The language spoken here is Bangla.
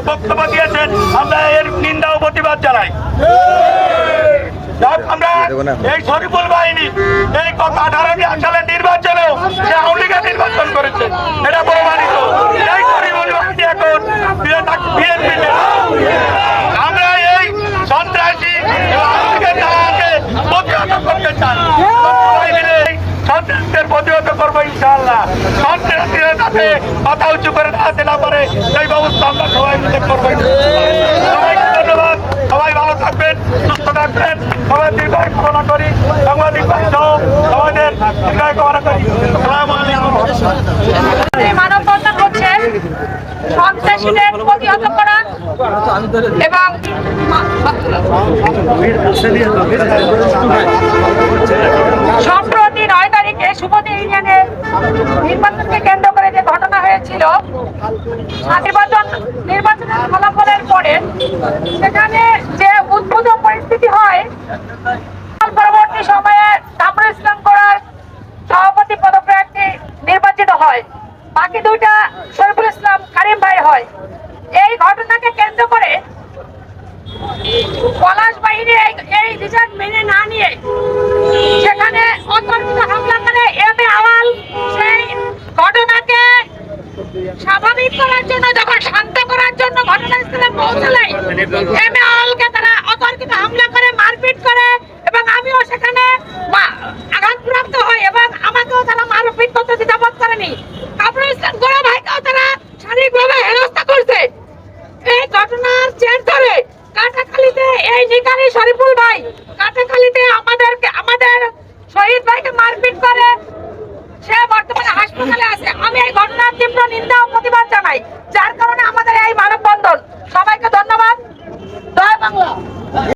বক্তব্য দিয়েছেন, আমরা এর নিন্দা ও প্রতিবাদ জানাই। আমরা এই শরীফুল বাহিনী এই 18 সালের নির্বাচনেও যে আওয়ামী লীগের নির্বাচন করেছে এটা প্রমাণিত। এই শরীফুল বাহিনী এখন বিএনপিতে। আমরা এই সন্ত্রাসী আওয়ামী লীগের দালালকে প্রতিহত করতে চাই। সবাই মিলে সন্ত্রাসীদের প্রতিহত করবো ইনশাআল্লাহ। সন্ত্রাসীরা যাতে মাথা উঁচু করে দাঁড়াতে না পারে সেই ব্যবস্থা আমরা সবাই মিলে করবো। সবাইকে ধন্যবাদ। সবাই ভালো থাকবেন, সুস্থ থাকবেন। সবাই দীর্ঘায়ু কামনা করি। সাংবাদিক ভাই সহ সবাইদের দীর্ঘায়ু কামনা করি। আসসালামু আলাইকুম। মানববন্ধন হচ্ছে সন্ত্রাসীদের প্রতিহত করা এবং সম্প্রতি 9 তারিখে সুমতি ইউনিয়নে নির্বাচনকে কেন্দ্র করে যে ঘটনা হয়েছিল, নির্বাচনের ফলাফলের পরে সেখানে যে উদ্ভূত পরিস্থিতি হয়, পরবর্তী সময়ে কামরুল ইসলাম করার সভাপতি পদপ্রার্থী নির্বাচিত হয়, বাকি দুইটা শরীফুল ইসলাম কারিম ভাই হয়। এই ঘটনাকে কেন্দ্র করে পলাশ বাহিনী এই রিজাল্ট মেনে না নিয়ে সেখানে অতর্কিত হামলা করে এমএ আওয়াল সেই ঘটনাকে স্বাভাবিক করার জন্য, যখন শান্ত করার জন্য ঘটনাস্থলে পৌঁছালেন, এমএ আওয়ালকে তারা অতর্কিত হামলা করে মারপিট করে এবং আমিও সেখানে আঘাতপ্রাপ্ত হই এবং আমাকেও তারা মারপিট করতে দ্বিধাবোধ করেনি। কামরুল ইসলাম গোড়া ভাইকেও তারা শারীরিকভাবে হেনস্থা করছে। এই ঘটনার জের ধরে কাটাখালীতে এই নিকারি শরীফুল ভাই কাটাখালীতে আমাদের শহীদ ভাইকে মারপিট করে, সে বর্তমানে হাসপাতালে আছে। আমি এই ঘটনার তীব্র নিন্দা ও প্রতিবাদ জানাই, যার কারণে আমাদের এই মানববন্ধন। সবাইকে ধন্যবাদ। জয় বাংলা।